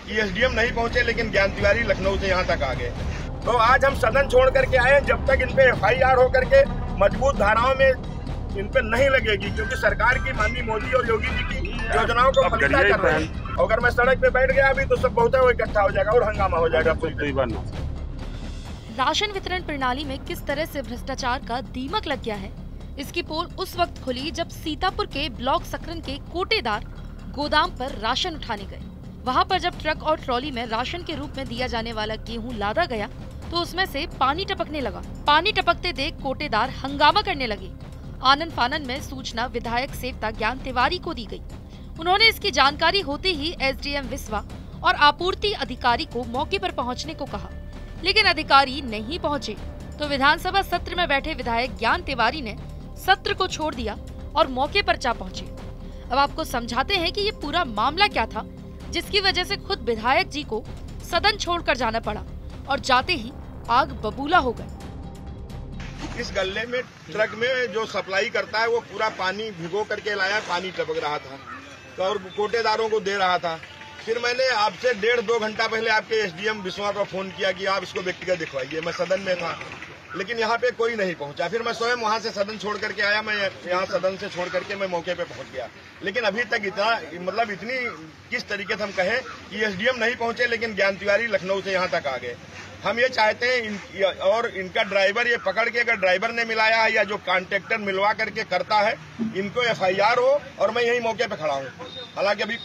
कि एसडीएम नहीं पहुंचे, लेकिन ज्ञान तिवारी लखनऊ से यहाँ तक आ गए। तो आज हम सदन छोड़ करके आए, जब तक इन पे FIR हो करके मजबूत धाराओं में इन पे नहीं लगेगी, क्योंकि सरकार की माननीय मोदी और योगी जी की योजनाओं को फलिता कर रहे हैं। अगर मैं सड़क पे बैठ गया अभी तो सब बहुत इकट्ठा हो जाएगा और हंगामा हो जाएगा। राशन वितरण प्रणाली में किस तरह से भ्रष्टाचार का दीमक लग गया है, इसकी पोल उस वक्त खुली जब सीतापुर के ब्लॉक सकरन के कोटेदार गोदाम पर राशन उठाने गए। वहां पर जब ट्रक और ट्रॉली में राशन के रूप में दिया जाने वाला गेहूं लादा गया तो उसमें से पानी टपकने लगा। पानी टपकते देख कोटेदार हंगामा करने लगे। आनन फानन में सूचना विधायक सेवता ज्ञान तिवारी को दी गई। उन्होंने इसकी जानकारी होते ही SDM विस्वा और आपूर्ति अधिकारी को मौके पर पहुंचने को कहा, लेकिन अधिकारी नहीं पहुंचे तो विधानसभा सत्र में बैठे विधायक ज्ञान तिवारी ने सत्र को छोड़ दिया और मौके पर जा पहुंचे। अब आपको समझाते हैं कि ये पूरा मामला क्या था, जिसकी वजह से खुद विधायक जी को सदन छोड़कर जाना पड़ा और जाते ही आग बबूला हो गए। इस गल्ले में ट्रक में जो सप्लाई करता है वो पूरा पानी भिगो करके लाया, पानी टपक रहा था तो और कोटेदारों को दे रहा था। फिर मैंने आपसे 1.5-2 घंटा पहले आपके SDM विश्वा को फोन किया कि आप इसको व्यक्तिगत दिखवाइए। मैं सदन में था, लेकिन यहाँ पे कोई नहीं पहुंचा। फिर मैं स्वयं वहां से सदन छोड़ करके आया, मैं यहाँ सदन से छोड़ करके मैं मौके पे पहुंच गया। लेकिन अभी तक इतनी किस तरीके से हम कहें कि SDM नहीं पहुंचे, लेकिन ज्ञान तिवारी लखनऊ से यहाँ तक आ गए। हम ये चाहते हैं और इनका ड्राइवर ये पकड़ के, अगर ड्राइवर ने मिलाया है या जो कॉन्ट्रैक्टर मिलवा करके करता है, इनको FIR हो और मैं यही मौके पे खड़ा हूँ। हालांकि अभी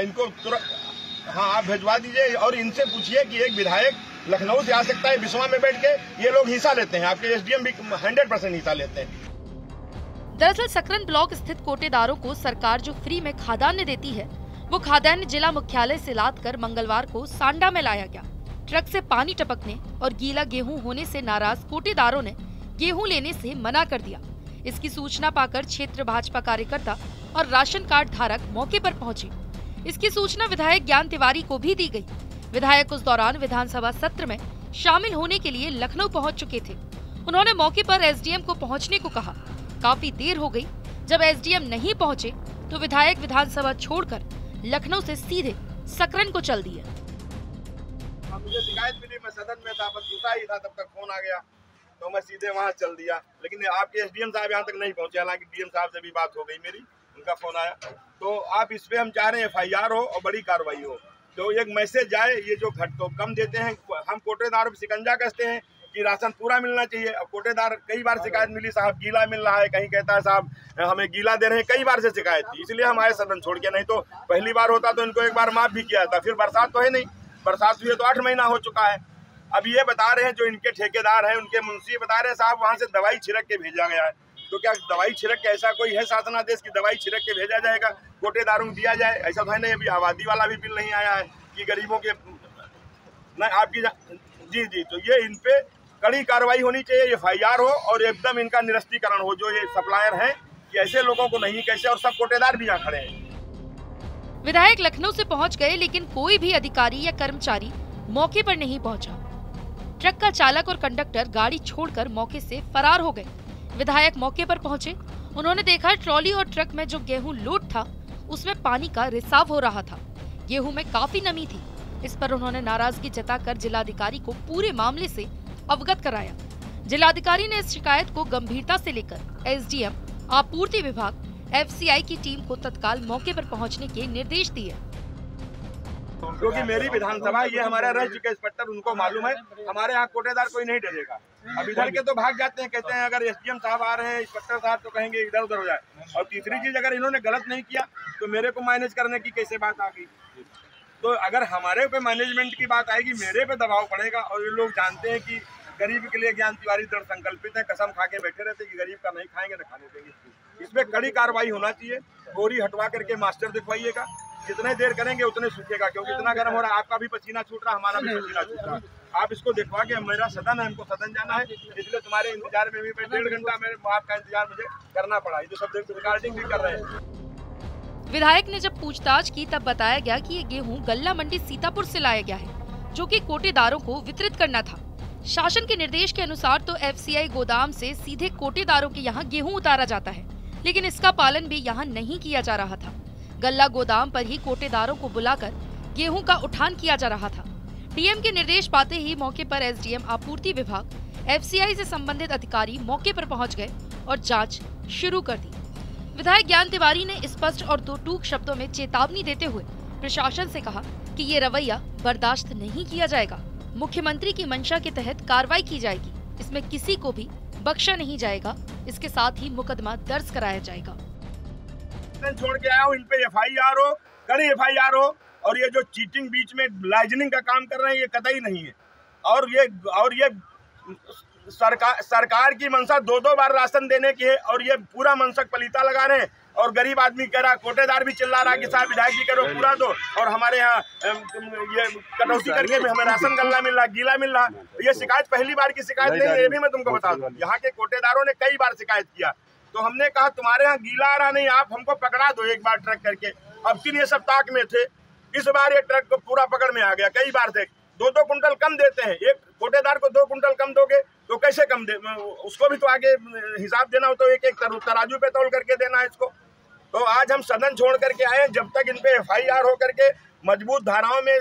इनको तुरंत आप भिजवा दीजिए और इनसे पूछिए कि एक विधायक लखनऊ से आ सकता है विश्वा में बैठ के। ये लोग हिस्सा लेते हैं, आपके SDM भी 100% हिस्सा लेते हैं। दरअसल सकरन ब्लॉक स्थित कोटेदारों को सरकार जो फ्री में खाद्यान्न देती है, वो खाद्यान्न जिला मुख्यालय से लाद कर मंगलवार को सांडा में लाया गया। ट्रक से पानी टपकने और गीला गेहूं होने से नाराज कोटेदारों ने गेहूं लेने से मना कर दिया। इसकी सूचना पाकर क्षेत्र भाजपा कार्यकर्ता और राशन कार्ड धारक मौके पर पहुंचे। इसकी सूचना विधायक ज्ञान तिवारी को भी दी गई। विधायक उस दौरान विधानसभा सत्र में शामिल होने के लिए लखनऊ पहुंच चुके थे। उन्होंने मौके पर SDM को पहुंचने को कहा। काफी देर हो गई। जब SDM नहीं पहुंचे तो विधायक विधानसभा छोड़कर लखनऊ से सीधे सकरन को चल दिए। मुझे शिकायत मिली, मैं सदन में था, बस जुटा ही था, तब तक फोन आ गया तो मैं सीधे वहां चल दिया। लेकिन आपके SDM साहब यहाँ तक नहीं पहुंचे। हालांकि DM साहब से भी बात हो गई मेरी, उनका फोन आया। तो आप इस पे हम चाह रहे हैं FIR हो और बड़ी कार्रवाई हो, तो एक मैसेज जाए। ये जो घट तो कम देते हैं, हम कोटेदार शिकंजा कसते हैं कि राशन पूरा मिलना चाहिए। अब कोटेदार कई बार शिकायत मिली, साहब गीला मिल रहा है, कहीं कहता है साहब हमें गीला दे रहे हैं, कई बार से शिकायत थी। इसलिए हम आए सदन छोड़ के, नहीं तो पहली बार होता तो इनको एक बार माफ भी किया था। फिर बरसात तो है नहीं, बरसात हुई तो 8 महीना हो चुका है। अब ये बता रहे हैं जो इनके ठेकेदार हैं, उनके मुंशी बता रहे हैं साहब वहां से दवाई छिड़क के भेजा गया है। तो क्या दवाई छिड़क के ऐसा कोई है शासनादेश की दवाई छिड़क के भेजा जाएगा, कोटेदारों को दिया जाए? ऐसा तो है नहीं। अभी आबादी वाला भी बिल नहीं आया है कि गरीबों के नहीं आपकी जी। तो ये इन पे कड़ी कार्रवाई होनी चाहिए, FIR हो और एकदम इनका निरस्तीकरण हो। जो ये सप्लायर हैं कि ऐसे लोगों को नहीं कैसे, और सब कोटेदार भी यहाँ खड़े हैं। विधायक लखनऊ से पहुंच गए, लेकिन कोई भी अधिकारी या कर्मचारी मौके पर नहीं पहुंचा। ट्रक का चालक और कंडक्टर गाड़ी छोड़कर मौके से फरार हो गए। विधायक मौके पर पहुंचे। उन्होंने देखा ट्रॉली और ट्रक में जो गेहूं लोड था उसमें पानी का रिसाव हो रहा था। गेहूं में काफी नमी थी। इस पर उन्होंने नाराजगी जताकर जिलाधिकारी को पूरे मामले से अवगत कराया। जिलाधिकारी ने इस शिकायत को गंभीरता से लेकर SDM, आपूर्ति विभाग, FCI की टीम को तत्काल मौके पर पहुंचने के निर्देश दिए। क्योंकि मेरी विधानसभा ये हमारा रह चुके इंस्पेक्टर, उनको मालूम है हमारे यहाँ कोटेदार कोई नहीं डरेगा। अब इधर के तो भाग जाते हैं, कहते हैं अगर SDM साहब आ रहे हैं, इंस्पेक्टर साहब, तो कहेंगे इधर उधर हो जाए। और तीसरी चीज, अगर इन्होंने गलत नहीं किया तो मेरे को मैनेज करने की कैसे बात आ गई? तो अगर हमारे पे मैनेजमेंट की बात आएगी, मेरे पे दबाव पड़ेगा। और ये लोग जानते हैं कि गरीब के लिए ज्ञान तिवारी दृढ़ संकल्पित है, कसम खा के बैठे रहते कि गरीब का नहीं खाएंगे न खाने देंगे। इसमें कड़ी कार्रवाई होना चाहिए। बोरी हटवा करके मास्टर दिखवाइएगा, जितने देर करेंगे उतने सूखेगा, क्योंकि इतना गर्म हो रहा है, आपका भी पसीना छूट रहा, हमारा भी पसीना छूट रहा। आप इसको दिखवा के, मेरा सदन है, हमको सदन जाना है, इसलिए तुम्हारे इंतजार में भी 1.5 घंटा मेरे आपका इंतजार मुझे करना पड़ा। ये जो सब रिकॉर्डिंग भी कर रहे हैं। विधायक ने जब पूछताछ की तब बताया गया कि ये गेहूं गल्ला मंडी सीतापुर से लाया गया है, जो कि कोटेदारों को वितरित करना था। शासन के निर्देश के अनुसार तो FCI गोदाम से सीधे कोटेदारों के यहाँ गेहूं उतारा जाता है, लेकिन इसका पालन भी यहाँ नहीं किया जा रहा था। गल्ला गोदाम पर ही कोटेदारों को बुलाकर गेहूं का उठान किया जा रहा था। डीएम के निर्देश पाते ही मौके पर एसडीएम आपूर्ति विभाग, एफसीआई से संबंधित अधिकारी मौके पर पहुंच गए और जांच शुरू कर दी। विधायक ज्ञान तिवारी ने स्पष्ट और दो टूक शब्दों में चेतावनी देते हुए प्रशासन से कहा कि ये रवैया बर्दाश्त नहीं किया जाएगा। मुख्यमंत्री की मंशा के तहत कार्रवाई की जाएगी, इसमें किसी को भी बख्शा नहीं जाएगा। इसके साथ ही मुकदमा दर्ज कराया जाएगा। छोड़ के आया हूँ, इन पे एफआईआर हो, कड़ी एफआईआर हो, और ये जो चीटिंग बीच में लाइजनिंग का काम कर रहे हैं ये कतई नहीं है। और ये सरकार की मंशा दो बार राशन देने की है, और ये पूरा मनसक पलीता लगा रहे हैं। और गरीब आदमी कह रहा, कोटेदार भी चिल्ला रहा कि साहब विधायक जी करो पूरा दो, और हमारे यहाँ ये कटौती करके भी हमें राशन गल्ला मिल रहा, गीला मिल रहा। ये शिकायत पहली बार की शिकायत नहीं है, ये भी मैं तुमको बता दूं। यहाँ के कोटेदारों ने कई बार शिकायत किया, तो हमने कहा तुम्हारे यहाँ गीला आ रहा नहीं, आप हमको पकड़ा दो एक बार ट्रक करके। अब फिर ये सब ताक में थे, इस बार ये ट्रक को पूरा पकड़ में आ गया। कई बार से 2-2 कुंटल कम देते हैं, एक कोटेदार को 2 कुंटल कम दोगे तो कैसे कम दे, उसको भी तो आगे हिसाब देना हो, तो एक तराजू पे तौल करके देना है इसको। तो आज हम सदन छोड़ करके आए, जब तक इन पे एफआईआर हो करके मजबूत धाराओं में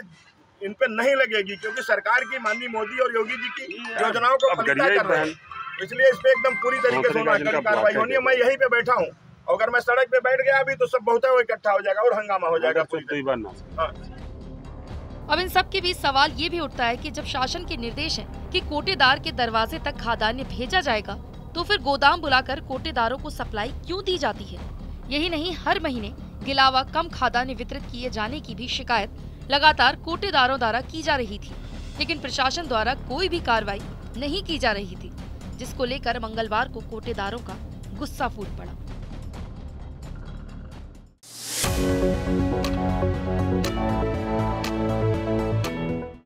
इन पे नहीं लगेगी, क्योंकि सरकार की माननीय मोदी और योगी जी की योजनाओं को फलिता कर रहे हैं, इसलिए इस पे एकदम पूरी तरीके से कार्रवाई होनी है। मैं यहीं पे बैठा हूँ, अगर मैं सड़क पे बैठ गया अभी तो सब बहुत इकट्ठा हो जाएगा और हंगामा हो जाएगा पूरी। अब इन सब के बीच सवाल ये भी उठता है कि जब शासन के निर्देश है कि कोटेदार के दरवाजे तक खाद्यान्न भेजा जाएगा, तो फिर गोदाम बुलाकर कोटेदारों को सप्लाई क्यों दी जाती है? यही नहीं, हर महीने गिलावा कम खाद्यान्न वितरित किए जाने की भी शिकायत लगातार कोटेदारों द्वारा की जा रही थी, लेकिन प्रशासन द्वारा कोई भी कार्रवाई नहीं की जा रही थी, जिसको लेकर मंगलवार को कोटेदारों का गुस्सा फूट पड़ा।